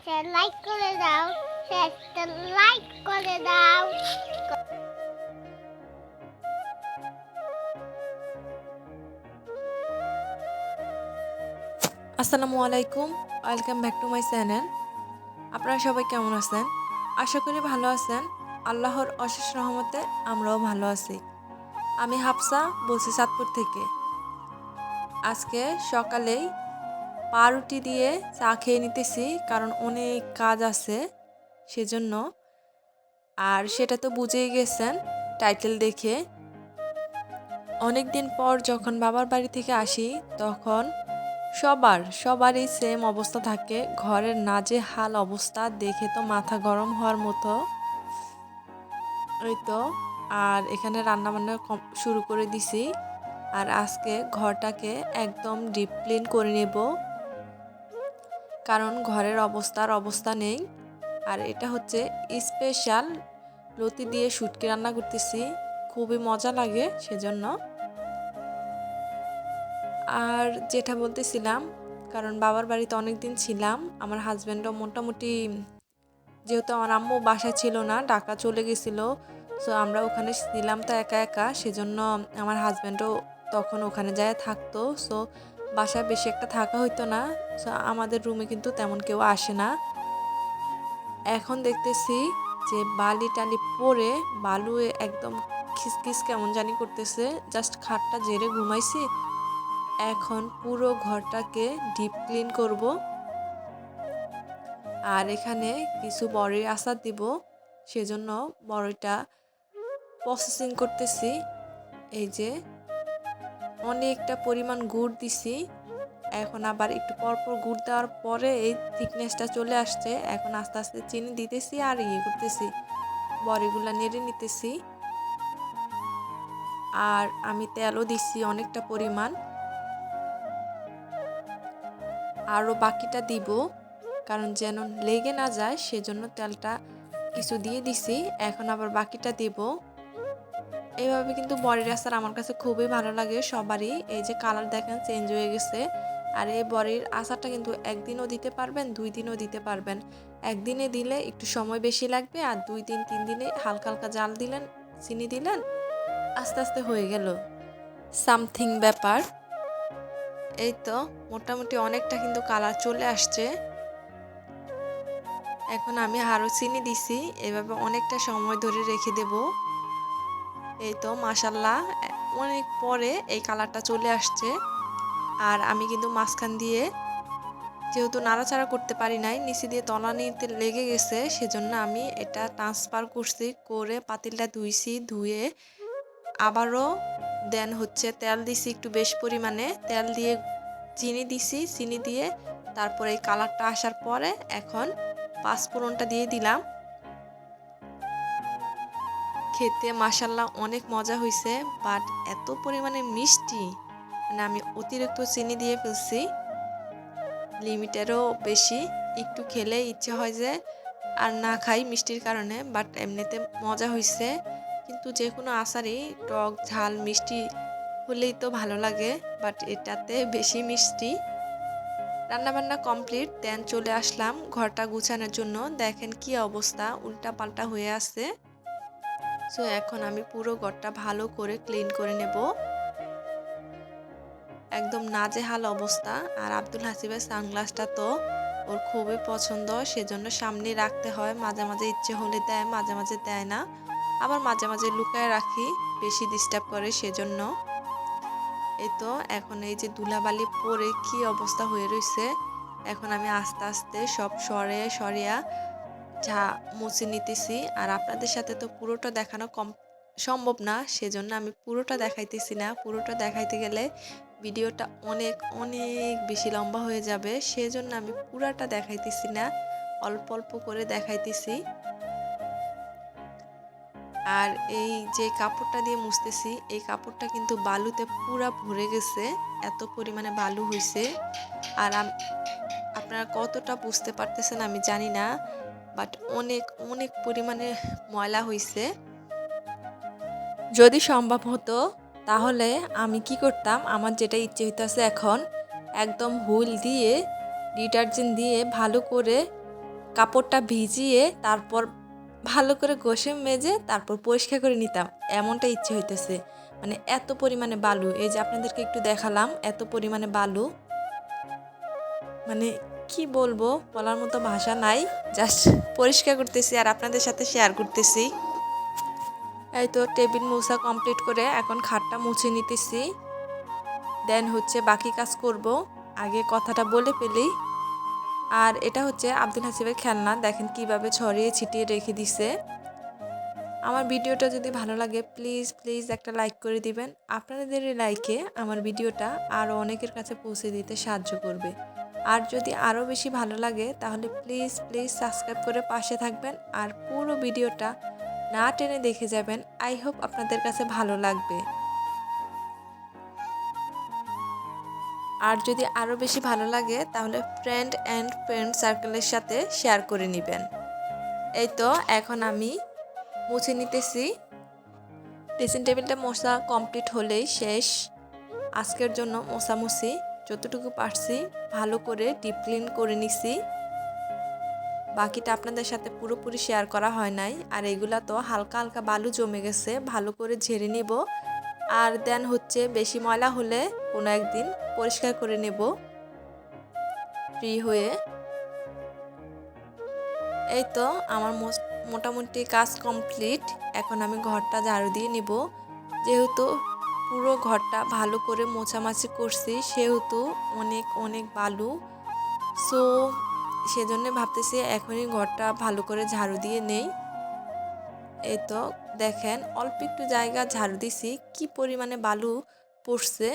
Like করে দাও, একটা লাইক করে দাও। আসসালামু আলাইকুম, welcome back to my channel. আপনারা সবাই কেমন আছেন? আশা করি ভালো আছেন। আল্লাহর অশেষ রহমতে আমরাও ভালো আছি। আমি হাফসা বলছি চাঁদপুর থেকে। আজকে সকালেই পাউরুটি দিয়ে চা খেয়ে নিতেছি, কারণ অনেক কাজ আছে সেজন্য। আর সেটা তো বুঝেই গেছেন টাইটেল দেখে। অনেক দিন পর যখন বাবার বাড়ি থেকে আসি তখন সবারই সেম অবস্থা থাকে। ঘরের নাজেহাল অবস্থা দেখে তো মাথা গরম হওয়ার মতো। ওই তো, আর এখানে রান্নাবান্না শুরু করে দিছি। আর আজকে ঘরটাকে একদম ডিপ ক্লিন করে নেব, কারণ ঘরের অবস্থা নেই। আর এটা হচ্ছে স্পেশাল লতি দিয়ে শুটকি রান্না করতেছি, খুবই মজা লাগে সেজন্য। আর যেটা বলতেছিলাম, কারণ বাবার বাড়িতে অনেক দিন ছিলাম, আমার হাজব্যান্ডও মোটামুটি, যেহেতু আমার আম্মু বাসায় ছিল না, ঢাকা চলে গেছিলো, সো আমরা ওখানে ছিলাম তো একা একা, সেজন্য আমার হাজব্যান্ডও তখন ওখানে যায় থাকতো। সো বাসায় বেশি একটা থাকা হইতো না। সো আমাদের রুমে কিন্তু তেমন কেউ আসে না। এখন দেখতেছি যে বালি টালি পরে বালু একদম খিসখিস কেমন জানি করতেছে। জাস্ট খাটটা ঝেড়ে ঘুমাইছি। এখন পুরো ঘরটাকে ডিপ ক্লিন করব। আর এখানে কিছু বড়ির আচার দিব, সেজন্য বড়িটা প্রসেসিং করতেছি। এই যে অনেকটা পরিমাণ গুড় দিছি। এখন আবার একটু পরপর গুড় দেওয়ার পরে এই থিকনেসটা চলে আসছে। এখন আস্তে আস্তে চিনি দিতেছি আর করতেছি, বড়িগুলা নেড়ে নিতেছি। আর আমি তেলও দিছি অনেকটা পরিমাণ, আরও বাকিটা দিব, কারণ যেন লেগে না যায় সেজন্য তেলটা কিছু দিয়ে দিছি। এখন আবার বাকিটা দিব। এইভাবে কিন্তু বড়ির আচার আমার কাছে খুবই ভালো লাগে সবারই। এই যে কালার দেখেন চেঞ্জ হয়ে গেছে। আর এই বড়ির আচারটা কিন্তু একদিনও দিতে পারবেন, 2 দিনও দিতে পারবেন। একদিনে দিলে একটু সময় বেশি লাগবে, আর 2 দিন 3 দিনে হালকা হালকা জাল দিলেন, চিনি দিলেন, আস্তে আস্তে হয়ে গেল সামথিং ব্যাপার। এই তো মোটামুটি অনেকটা কিন্তু কালার চলে আসছে। এখন আমি আরও চিনি দিছি, এভাবে অনেকটা সময় ধরে রেখে দেব। এই তো মাশাল্লাহ, অনেক পরে এই কালারটা চলে আসছে। আর আমি কিন্তু মাঝখান দিয়ে যেহেতু নাড়াচাড়া করতে পারি নাই, নিচে দিয়ে তলানিতে লেগে গেছে, সেজন্য আমি এটা ট্রান্সফার করছি, করে পাতিলটা ধুইছি, ধুয়ে আবারও দেন হচ্ছে তেল দিছি একটু বেশ পরিমাণে, তেল দিয়ে চিনি দিছি, চিনি দিয়ে তারপরে এই কালারটা আসার পরে এখন পাঁচফোড়নটা দিয়ে দিলাম। খেতে মাশাল্লাহ অনেক মজা হয়েছে, বাট এত পরিমাণে মিষ্টি, মানে আমি অতিরিক্ত চিনি দিয়ে ফেলছি, লিমিটেরও বেশি। একটু খেলে ইচ্ছে হয় যে আর না খাই মিষ্টির কারণে, বাট এমনিতে মজা হয়েছে। কিন্তু যে কোনো আচারই টক ঝাল মিষ্টি হলেই তো ভালো লাগে, বাট এটাতে বেশি মিষ্টি। রান্নাবান্না কমপ্লিট, দেন চলে আসলাম ঘরটা গুছানোর জন্য। দেখেন কি অবস্থা, উল্টা পাল্টা হয়ে আছে। সো এখন আমি পুরো ঘরটা ভালো করে ক্লিন করে নেব। একদম নাজেহাল অবস্থা। আর আব্দুল হাসিবের সানগ্লাসটা তো ওর খুবই পছন্দ, সেজন্য সামনে রাখতে হয়। মাঝে মাঝে ইচ্ছে হলে দেয়, মাঝে মাঝে দেয় না, আবার মাঝে মাঝে লুকায় রাখি, বেশি ডিস্টার্ব করে সেজন্য। এই তো এখন এই যে ধুলাবালি পরে কি অবস্থা হয়ে রয়েছে, এখন আমি আস্তে আস্তে সব সরিয়া যা মুছে নিতেছি। আর আপনাদের সাথে তো পুরোটা দেখানো সম্ভব না, সেজন্য আমি পুরোটা দেখাইতেছি না। পুরোটা দেখাইতে গেলে ভিডিওটা অনেক অনেক বেশি লম্বা হয়ে যাবে, সেজন্য আমি পুরাটা দেখাইতেছি না, অল্প অল্প করে দেখাইতেছি। আর এই যে কাপড়টা দিয়ে মুছতেছি, এই কাপড়টা কিন্তু বালুতে পুরা ভরে গেছে, এত পরিমাণে বালু হয়েছে। আর আপনারা কতটা বুঝতে পারতেছেন আমি জানি না, বাট অনেক অনেক পরিমাণে ময়লা হয়েছে। যদি সম্ভব হতো তাহলে আমি কি করতাম, আমার যেটা ইচ্ছে হইতেছে এখন, একদম হুইল দিয়ে ডিটারজেন্ট দিয়ে ভালো করে কাপড়টা ভিজিয়ে তারপর ভালো করে ঘষে মেজে তারপর পরিষ্কার করে নিতাম, এমনটা ইচ্ছে হইতেছে। মানে এত পরিমাণে বালু, এই যে আপনাদেরকে একটু দেখালাম এত পরিমাণে বালু, মানে কি বলবো, বলার মতো ভাষা নাই। জাস্ট পরিষ্কার করতেছি আর আপনাদের সাথে শেয়ার করতেছি। এই তো টেবিল মোছা কমপ্লিট করে এখন খাটটা মুছে নিতেছি, দেন হচ্ছে বাকি কাজ করব। আগে কথাটা বলে ফেলি। আর এটা হচ্ছে আব্দুল হাসিবের খেলনা, দেখেন কিভাবে ছড়িয়ে ছিটিয়ে রেখে দিছে। আমার ভিডিওটা যদি ভালো লাগে প্লিজ প্লিজ একটা লাইক করে দিবেন। আপনাদের এই লাইকে আমার ভিডিওটা আরও অনেকের কাছে পৌঁছে দিতে সাহায্য করবে। আর যদি আরও বেশি ভালো লাগে তাহলে প্লিজ প্লিজ সাবস্ক্রাইব করে পাশে থাকবেন আর পুরো ভিডিওটা না টেনে দেখে যাবেন। আই হোপ আপনাদের কাছে ভালো লাগবে। আর যদি আরও বেশি ভালো লাগে তাহলে ফ্রেন্ড সার্কেলের সাথে শেয়ার করে নেবেন। এই তো এখন আমি মুছে নিতেছি। ড্রেসিং টেবিলটা মোছা কমপ্লিট হলেই শেষ আজকের জন্য মোছামুছি। যতটুকু পারছি ভালো করে ডিপ ক্লিন করে নিছি, বাকিটা আপনাদের সাথে পুরোপুরি শেয়ার করা হয় নাই। আর এগুলা তো হালকা হালকা বালু জমে গেছে, ভালো করে ঝেড়ে নিব। আর দেন হচ্ছে বেশি ময়লা হলে কোনো একদিন পরিষ্কার করে নেব ফ্রি হয়ে। এই তো আমার মোটামুটি কাজ কমপ্লিট। এখন আমি ঘরটা ঝাড়ু দিয়ে নিব। যেহেতু পুরো ঘরটা ভালো করে মোছামাছি করছি সেহেতু অনেক অনেক বালু, সো সেজন্য ভাবতেছি এখনই ঘরটা ভালো করে ঝাড়ু দিয়ে নেই। এই তো দেখেন অল্প একটু জায়গা ঝাড়ু দিছি, কি পরিমাণে বালু পড়ছে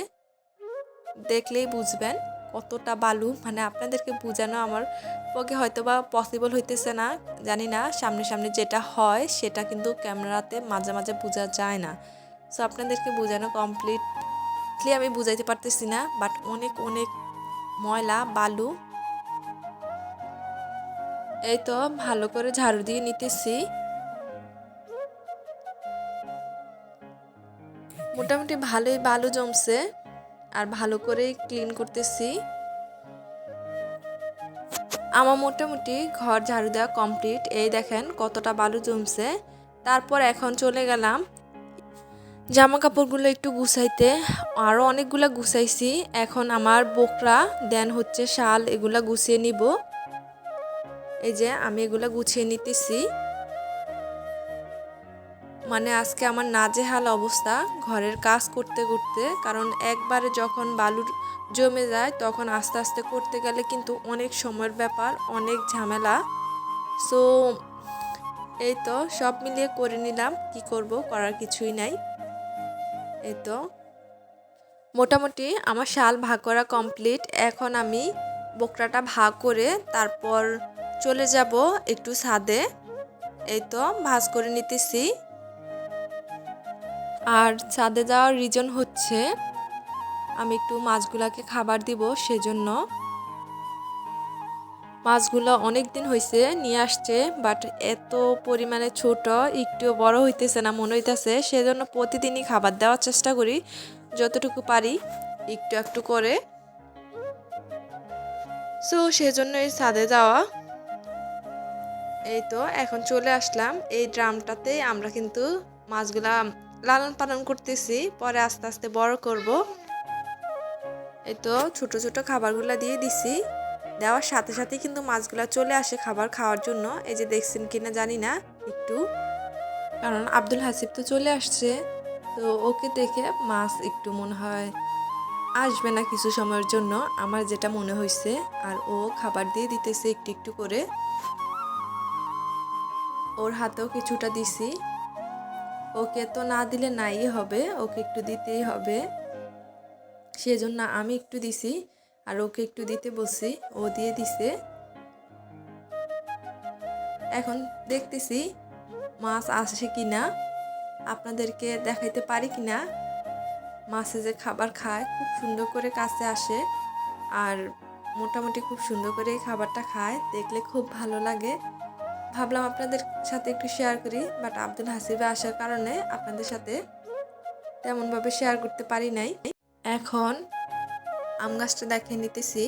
দেখলেই বুঝবেন কতটা বালু। মানে আপনাদেরকে বোঝানো আমার পক্ষে হয়তো বা পসিবল হইতেছে না, জানি না। সামনে সামনে যেটা হয় সেটা কিন্তু ক্যামেরাতে মাঝে মাঝে বোঝা যায় না। সো আপনাদেরকে বোঝানো কমপ্লিটলি আমি বুঝাইতে পারতেছি না, বাট অনেক অনেক ময়লা বালু। এই তো ভালো করে ঝাড়ু দিয়ে নিতেছি। মোটামুটি ভালোই বালু জমছে আর ভালো করে ক্লিন করতেছি। আমার মোটামুটি ঘর ঝাড়ু দেওয়া কমপ্লিট। এই দেখেন কতটা বালু জমছে। তারপর এখন চলে গেলাম জামা কাপড়গুলো একটু গুছাইতে, আরও অনেকগুলো গুছাইছি। এখন আমার বোকরা দেন হচ্ছে শাল এগুলা গুছিয়ে নিব। এই যে আমি এগুলা গুছিয়ে নিতেছি। মানে আজকে আমার নাজেহাল অবস্থা ঘরের কাজ করতে করতে, কারণ একবারে যখন বালু জমে যায় তখন আস্তে আস্তে করতে গেলে কিন্তু অনেক সময়ের ব্যাপার, অনেক ঝামেলা। সো এই তো সব মিলিয়ে করে নিলাম, কি করব, করার কিছুই নাই। এই তো মোটামুটি আমার শাল ভাগ করা কমপ্লিট। এখন আমি বোকরাটা ভাগ করে তারপর চলে যাব একটু ছাদে। এই তো ভাঁজ করে নিতেছি। আর ছাদে যাওয়ার রিজন হচ্ছে আমি একটু মাছগুলাকে খাবার দিব, সেজন্য। মাছগুলো অনেক দিন হয়েছে নিয়ে আসছে, বাট এত পরিমাণে ছোট, একটু বড় হইতেছে না মনে হইতেছে, সেজন্য প্রতিদিনই খাবার দেওয়ার চেষ্টা করি যতটুকু পারি একটু একটু করে। সো সেজন্য এই ছাদে যাওয়া। এই তো এখন চলে আসলাম এই ড্রামটাতে, আমরা কিন্তু মাছগুলা লালন পালন করতেছি, পরে আস্তে আস্তে বড় করব। এই তো ছোট ছোট খাবারগুলা দিয়ে দিছি, দেওয়ার সাথে সাথে কিন্তু মাছগুলা চলে আসে খাবার খাওয়ার জন্য। এই যে দেখছেন কিনা জানি না একটু, কারণ আব্দুল হাসিব তো চলে আসছে, তো ওকে দেখে মাছ একটু মনে হয় আসবে না কিছু সময়ের জন্য, আমার যেটা মনে হয়েছে। আর ও খাবার দিয়ে দিতেছে একটু একটু করে, ওর হাতেও কিছুটা দিছি। ওকে তো না দিলে নাই হবে, ওকে একটু দিতেই হবে, সেজন্য আমি একটু দিছি আর ওকে একটু দিতে বলছি, ও দিয়ে দিছে। এখন দেখতেছি মাছ আসে কিনা, আপনাদেরকে দেখাইতে পারি কিনা। মাছে যে খাবার খায় খুব সুন্দর করে কাছে আসে আর মোটামুটি খুব সুন্দর করে খাবারটা খায়, দেখলে খুব ভালো লাগে। ভাবলাম আপনাদের সাথে একটু শেয়ার করি, বাট আব্দুল হাসিবে আসার কারণে আপনাদের সাথে তেমনভাবে শেয়ার করতে পারি নাই। এখন আম গাছটা দেখে নিতেছি।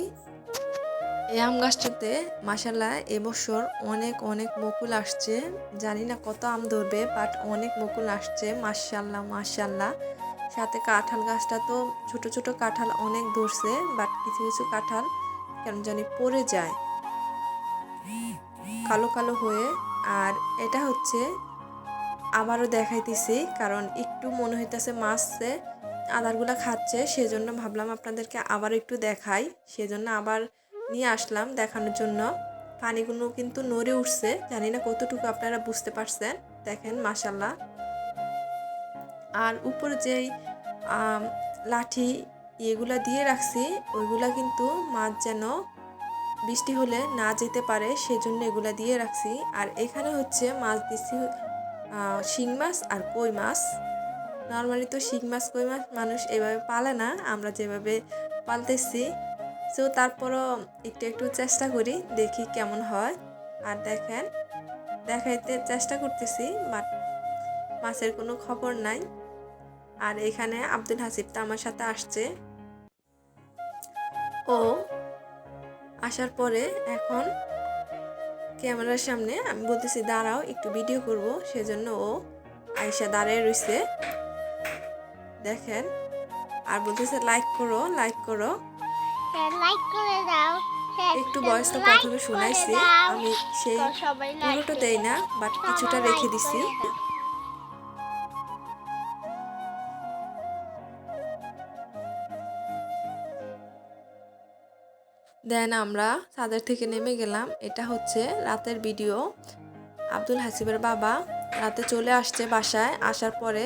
এই আম গাছটাতে মাশাল্লাহ এবছর অনেক অনেক মুকুল আসছে। জানি না কত আম ধরবে, বাট অনেক মুকুল আসছে। মাশাল্লাহ মাশাল্লাহ। সাথে কাঁঠাল গাছটা তো ছোট ছোট কাঁঠাল অনেক ধরছে, বাট কিছু কিছু কাঁঠাল কেন জানি পড়ে যায় কালো কালো হয়ে। আর এটা হচ্ছে আবারও দেখাইতেছি, কারণ একটু মনে হইতেছে মাছে আদারগুলা খাচ্ছে, সেজন্য ভাবলাম আপনাদেরকে আবার একটু দেখাই। সেজন্য আবার নিয়ে আসলাম দেখানোর জন্য। পানিগুলো কিন্তু নড়ে উঠছে, জানি না কতটুকু আপনারা বুঝতে পারছেন। দেখেন মাশাল্লাহ। আর উপরে যেই লাঠি এগুলা দিয়ে রাখছি, ওইগুলা কিন্তু মাছ যেন বৃষ্টি হলে না যেতে পারে, সেজন্য এগুলা দিয়ে রাখছি। আর এখানে হচ্ছে মাছ দিচ্ছি শিং মাছ আর কই মাছ। নর্মালি তো শিং মাছ কই মাছ মানুষ এভাবে পালে না, আমরা যেভাবে পালতেছি। সো তারপরও একটু একটু চেষ্টা করি, দেখি কেমন হয়। আর দেখেন দেখাইতে চেষ্টা করতেছি, বাট মাছের কোনো খবর নাই। আর এখানে আব্দুল হাসিবটা আমার সাথে আসছে। ও আসার পরে এখন ক্যামেরার সামনে আমি বলতেছি দাঁড়াও একটু ভিডিও করব, সেজন্য ও আয়সা দাঁড়িয়ে রয়েছে। দেখেন আর বলতেছে লাইক করো লাইক করো। লাইক করে দাও, একটু ভয়েসটা প্রথমে শোনাইছি, আমি সেই সবাই পুরোটা দেই না, বাট কিছুটা রেখে দিছি। দেন আমরা ছাদের থেকে নেমে গেলাম। এটা হচ্ছে রাতের ভিডিও। আব্দুল হাসিবের বাবা রাতে চলে আসছে বাসায়। আসার পরে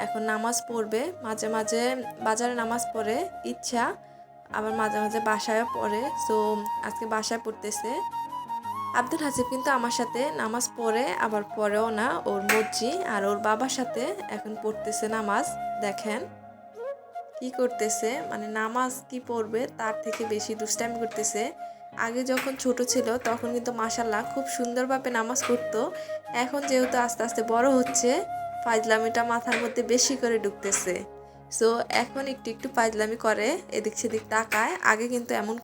এখন নামাজ পড়বে, মাঝে মাঝে বাজারে নামাজ পড়ে ইচ্ছা, আবার মাঝে মাঝে বাসায় পড়ে। সো আজকে বাসায় পড়তেছে। আব্দুল হাসিব কিন্তু আমার সাথে নামাজ পড়ে আবার পড়েও না, ওর মর্জি। আর ওর বাবার সাথে এখন পড়তেছে নামাজ। দেখেন কি করতেছে, মানে নামাজ কি পড়বে তার থেকে বেশি দুষ্টামি করতেছে। আগে যখন ছোট ছিল তখন কিন্তু মাশাল্লাহ খুব সুন্দরভাবে নামাজ পড়তো। এখন যেহেতু আস্তে আস্তে বড় হচ্ছে, ফাজলামিটা মাথার মধ্যে বেশি করে ঢুকতেছে। সো এখন একটু একটু ফাজলামি করে, এদিক সেদিক তাকায়। আগে কিন্তু এমন